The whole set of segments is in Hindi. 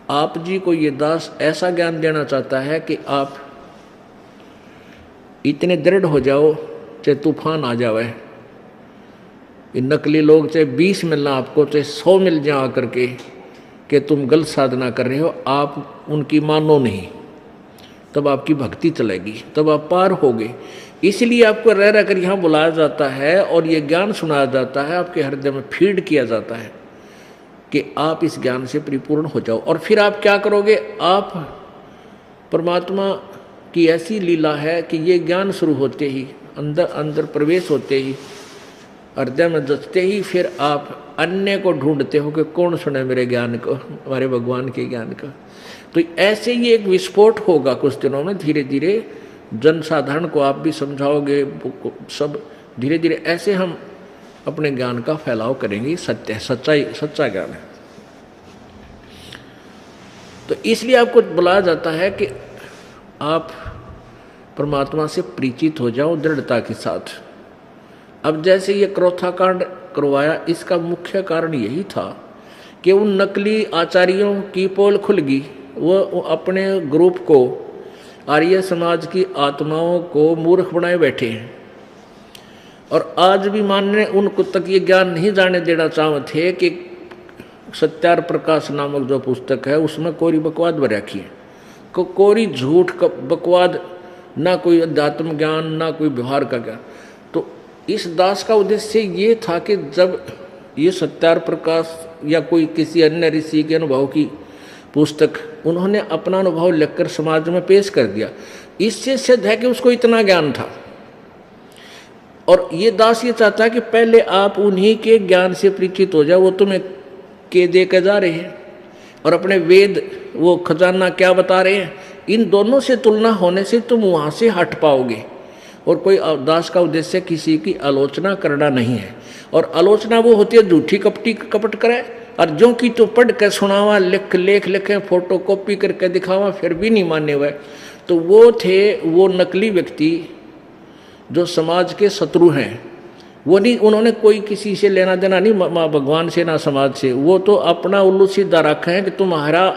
आप जी को ये दास ऐसा ज्ञान देना चाहता है कि आप इतने दृढ़ हो जाओ चाहे तूफान आ जावे। ये नकली लोग चाहे 20 मिलना आपको, चाहे 100 मिल जाए आकर के कि तुम गलत साधना कर रहे हो, आप उनकी मानो नहीं, तब आपकी भक्ति चलेगी, तब आप पार होगे। इसलिए आपको रह रह कर यहाँ बुलाया जाता है और ये ज्ञान सुनाया जाता है, आपके हृदय में फीड किया जाता है कि आप इस ज्ञान से परिपूर्ण हो जाओ। और फिर आप क्या करोगे? आप परमात्मा की ऐसी लीला है कि ये ज्ञान शुरू होते ही, अंदर अंदर प्रवेश होते ही, हृदय में जचते ही, फिर आप अन्य को ढूंढते हो कि कौन सुने मेरे ज्ञान को, हमारे भगवान के ज्ञान का। तो ऐसे ही एक विस्फोट होगा कुछ दिनों में, धीरे धीरे जनसाधारण को आप भी समझाओगे, सब धीरे धीरे ऐसे हम अपने ज्ञान का फैलाव करेंगे। सत्य सच्चाई, सच्चा ज्ञान है। तो इसलिए आपको बुलाया जाता है कि आप परमात्मा से परिचित हो जाओ दृढ़ता के साथ। अब जैसे ये क्रोथा कांड करवाया, इसका मुख्य कारण यही था कि उन नकली आचार्यों की पोल खुल गई। वो अपने ग्रुप को, आर्य समाज की आत्माओं को मूर्ख बनाए बैठे हैं। और आज भी मानने उनको तक ये ज्ञान नहीं जाने देना चाहते थे कि सत्यार प्रकाश नामक जो पुस्तक है उसमें कोरी बकवाद भर रखी है, कोरी झूठ बकवाद, ना कोई अध्यात्म ज्ञान, ना कोई व्यवहार का ज्ञान। तो इस दास का उद्देश्य ये था कि जब ये सत्यार प्रकाश या कोई किसी अन्य ऋषि के अनुभव की पुस्तक उन्होंने अपना अनुभव लिखकर समाज में पेश कर दिया, इससे सिद्ध है कि उसको इतना ज्ञान था। और ये दास ये चाहता है कि पहले आप उन्हीं के ज्ञान से परिचित हो जाओ। वो तुम्हें के दे के जा रहे हैं और अपने वेद, वो खजाना क्या बता रहे हैं, इन दोनों से तुलना होने से तुम वहाँ से हट पाओगे। और कोई दास का उद्देश्य किसी की आलोचना करना नहीं है। और आलोचना वो होती है झूठी कपटी कपट करे, और जो कि तो पढ़ के सुनावा, लेख लिखे, फोटो कॉपी करके दिखावा, फिर भी नहीं माने हुए। तो वो थे वो नकली व्यक्ति जो समाज के शत्रु हैं। वो नहीं, उन्होंने कोई किसी से लेना देना नहीं, माँ भगवान से ना समाज से। वो तो अपना उल्लू सीधा रखा है कि तुम्हारा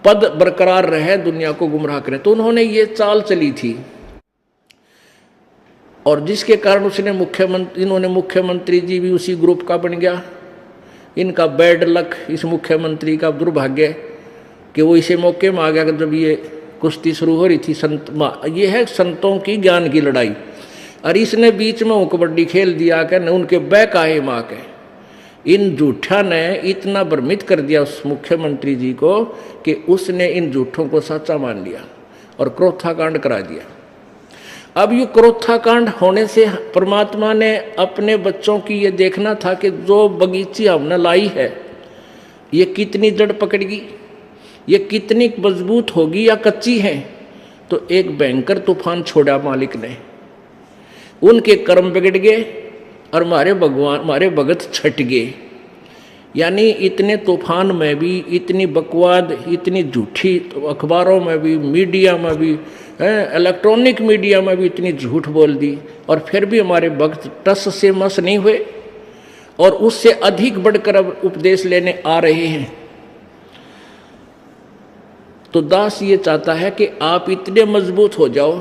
पद बरकरार रहे, दुनिया को गुमराह करें। तो उन्होंने ये चाल चली थी, और जिसके कारण उसने इन्होंने मुख्यमंत्री जी भी उसी ग्रुप का बन गया। इनका बैड लक, इस मुख्यमंत्री का दुर्भाग्य कि वो इसे मौके में आ गया जब ये कुश्ती शुरू हो रही थी। ये है संतों की ज्ञान की लड़ाई, और इसने बीच में वो कबड्डी खेल दिया कि न उनके बैक आए माँ के। इन झूठा ने इतना भ्रमित कर दिया उस मुख्यमंत्री जी को कि उसने इन झूठों को सच्चा मान लिया और क्रोथा कांड करा दिया। अब ये क्रोथा कांड होने से परमात्मा ने अपने बच्चों की ये देखना था कि जो बगीची हमने लाई है ये कितनी जड़ पकड़ेगी, ये कितनी मजबूत होगी या कच्ची है। तो एक भयंकर तूफान छोड़ा मालिक ने, उनके कर्म बिगड़ गए और हमारे भगत छट गए। यानी इतने तूफान में भी इतनी बकवाद, इतनी झूठी, तो अखबारों में भी, मीडिया में भी, इलेक्ट्रॉनिक मीडिया में भी इतनी झूठ बोल दी, और फिर भी हमारे भक्त टस से मस नहीं हुए और उससे अधिक बढ़कर अब उपदेश लेने आ रहे हैं। तो दास ये चाहता है कि आप इतने मजबूत हो जाओ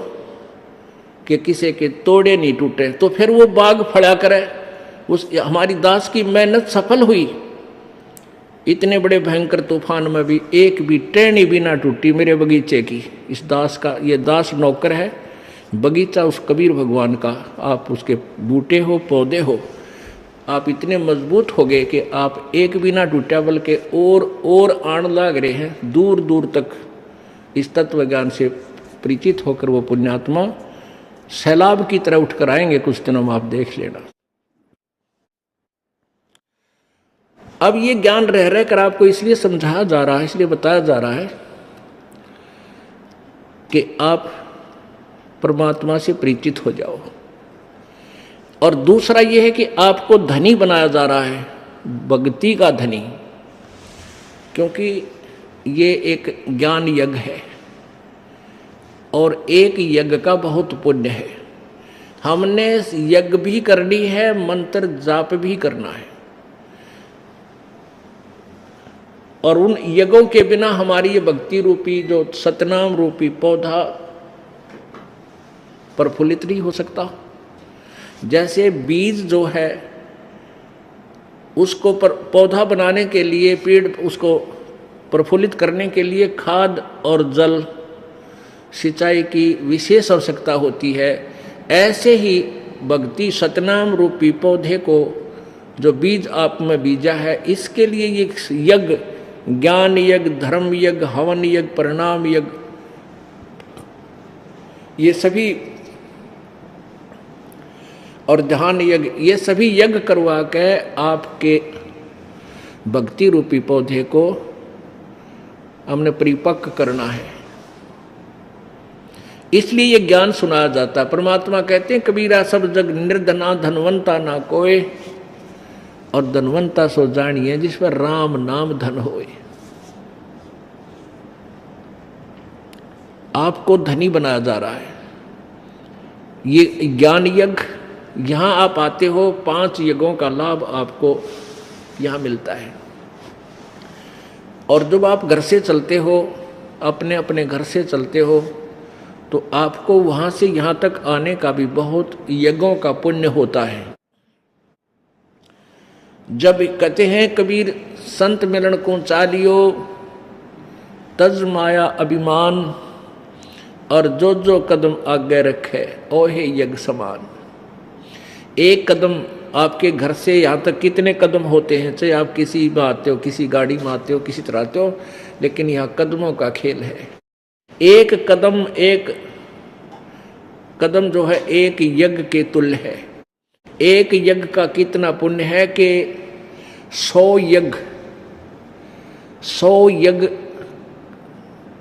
कि किसी के तोड़े नहीं टूटे। तो फिर वो बाग फड़ा करे। उस हमारी दास की मेहनत सफल हुई। इतने बड़े भयंकर तूफान में भी एक भी टहनी भी ना टूटी मेरे बगीचे की। इस दास का, ये दास नौकर है, बगीचा उस कबीर भगवान का। आप उसके बूटे हो, पौधे हो, आप इतने मजबूत हो गए कि आप एक भी ना टूटा, बल्कि और आण लाग रहे हैं दूर दूर तक। इस तत्व ज्ञान से परिचित होकर वो पुण्यात्मा सैलाब की तरह उठकर आएंगे कुछ दिनों में, आप देख लेना। अब ये ज्ञान रह रह कर आपको इसलिए समझाया जा रहा है, इसलिए बताया जा रहा है कि आप परमात्मा से परिचित हो जाओ। और दूसरा ये है कि आपको धनी बनाया जा रहा है, भक्ति का धनी, क्योंकि ये एक ज्ञान यज्ञ है और एक यज्ञ का बहुत पुण्य है। हमने यज्ञ भी करनी है, मंत्र जाप भी करना है। और उन यज्ञों के बिना हमारी ये भक्ति रूपी जो सतनाम रूपी पौधा प्रफुल्लित नहीं हो सकता। जैसे बीज जो है उसको पौधा बनाने के लिए, पेड़ उसको प्रफुल्लित करने के लिए खाद और जल सिंचाई की विशेष आवश्यकता होती है, ऐसे ही भक्ति सतनाम रूपी पौधे को जो बीज आप में बीजा है, इसके लिए ये यज्ञ, ज्ञान यज्ञ, धर्म यज्ञ, हवन यज्ञ, परिणाम यज्ञ, ये सभी और ध्यान यज्ञ, ये सभी यज्ञ करवा के आपके भक्ति रूपी पौधे को हमने परिपक्व करना है। इसलिए ये ज्ञान सुनाया जाता है। परमात्मा कहते हैं कबीरा सब जग निर्धना धनवंता ना कोय, और धनवंता सो जानिए जिस पर राम नाम धन होए। आपको धनी बनाया जा रहा है। ये ज्ञान यज्ञ, यहां आप आते हो, 5 यज्ञों का लाभ आपको यहां मिलता है। और जब आप घर से चलते हो, अपने अपने घर से चलते हो, तो आपको वहां से यहां तक आने का भी बहुत यज्ञों का पुण्य होता है। जब कहते हैं कबीर संत मिलन को चालियो, तज माया अभिमान, और जो जो कदम आगे रखे ओहे यज्ञ समान। एक कदम आपके घर से यहाँ तक कितने कदम होते हैं, चाहे आप किसी में आते हो, किसी गाड़ी में आते हो, किसी तरह आते हो, लेकिन यहाँ कदमों का खेल है। एक कदम जो है एक यज्ञ के तुल्य है। एक यज्ञ का कितना पुण्य है कि 100 यज्ञ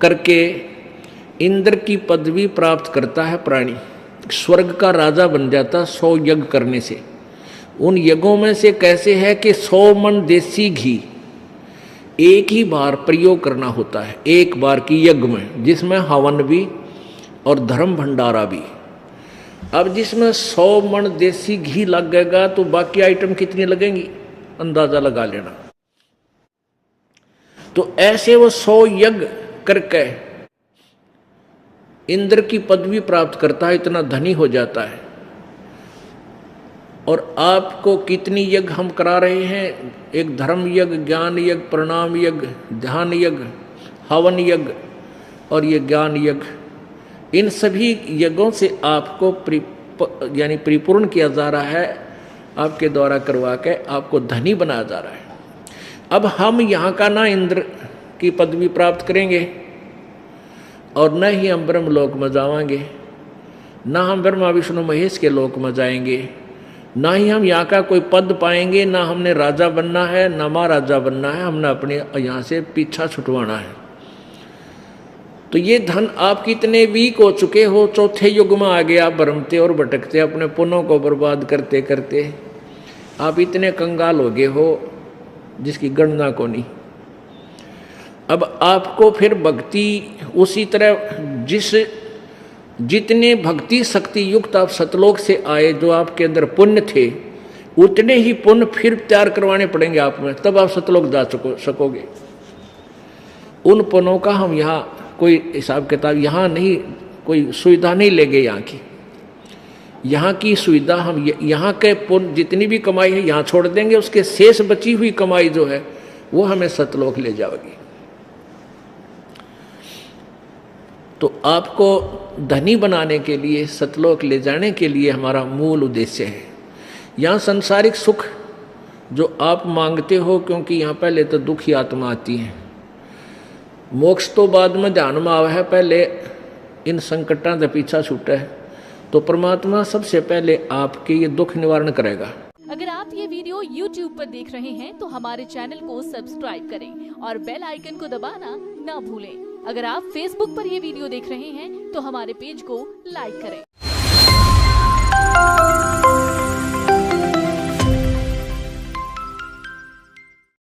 करके इंद्र की पदवी प्राप्त करता है प्राणी, स्वर्ग का राजा बन जाता 100 यज्ञ करने से। उन यज्ञों में से कैसे है कि 100 मन देसी घी एक ही बार प्रयोग करना होता है, एक बार की यज्ञ में, जिसमें हवन भी और धर्म भंडारा भी। अब जिसमें 100 मन देसी घी लगेगा तो बाकी आइटम कितनी लगेंगी, अंदाजा लगा लेना। तो ऐसे वो 100 यज्ञ करके इंद्र की पदवी प्राप्त करता है, इतना धनी हो जाता है। और आपको कितनी यज्ञ हम करा रहे हैं, एक धर्म यज्ञ, ज्ञान यज्ञ, प्रणाम यज्ञ, ध्यान यज्ञ, हवन यज्ञ और ये ज्ञान यज्ञ। इन सभी यज्ञों से आपको यानी परिपूर्ण किया जा रहा है, आपके द्वारा करवा के आपको धनी बनाया जा रहा है। अब हम यहाँ का ना इंद्र की पदवी प्राप्त करेंगे और न ही हम ब्रह्मलोक में जाएंगे, ना हम ब्रह्मा विष्णु महेश के लोक में जाएंगे, ना ही हम यहाँ का कोई पद पाएंगे, ना हमने राजा बनना है, ना महाराजा बनना है, हमने अपने यहाँ से पीछा छुटवाना है। तो ये धन आप कितने वीक हो चुके हो, चौथे युग में आगे आप भरमते और भटकते, अपने पुण्यों को बर्बाद करते करते आप इतने कंगाल हो गए हो जिसकी गणना को नहीं। अब आपको फिर भक्ति उसी तरह जितने भक्ति शक्ति युक्त आप सतलोक से आए, जो आपके अंदर पुण्य थे, उतने ही पुण्य फिर तैयार करवाने पड़ेंगे आप में, तब आप सतलोक जा सकोगे। उन पुण्यों का हम यहाँ कोई हिसाब किताब यहाँ नहीं, कोई सुविधा नहीं लेंगे। यहाँ की सुविधा हम यहाँ के पुण्य जितनी भी कमाई है यहाँ छोड़ देंगे, उसके शेष बची हुई कमाई जो है वो हमें सतलोक ले जाएगी। तो आपको धनी बनाने के लिए, सतलोक ले जाने के लिए हमारा मूल उद्देश्य है। यहाँ सांसारिक सुख जो आप मांगते हो, क्योंकि यहाँ पहले तो दुखी आत्मा आती है, मोक्ष तो बाद में ध्यान में आवा है, पहले इन संकटां से पीछा छूटा है, तो परमात्मा सबसे पहले आपके ये दुख निवारण करेगा। अगर आप ये वीडियो YouTube पर देख रहे हैं तो हमारे चैनल को सब्सक्राइब करें और बेल आइकन को दबाना ना भूलें। अगर आप Facebook पर ये वीडियो देख रहे हैं तो हमारे पेज को लाइक करें।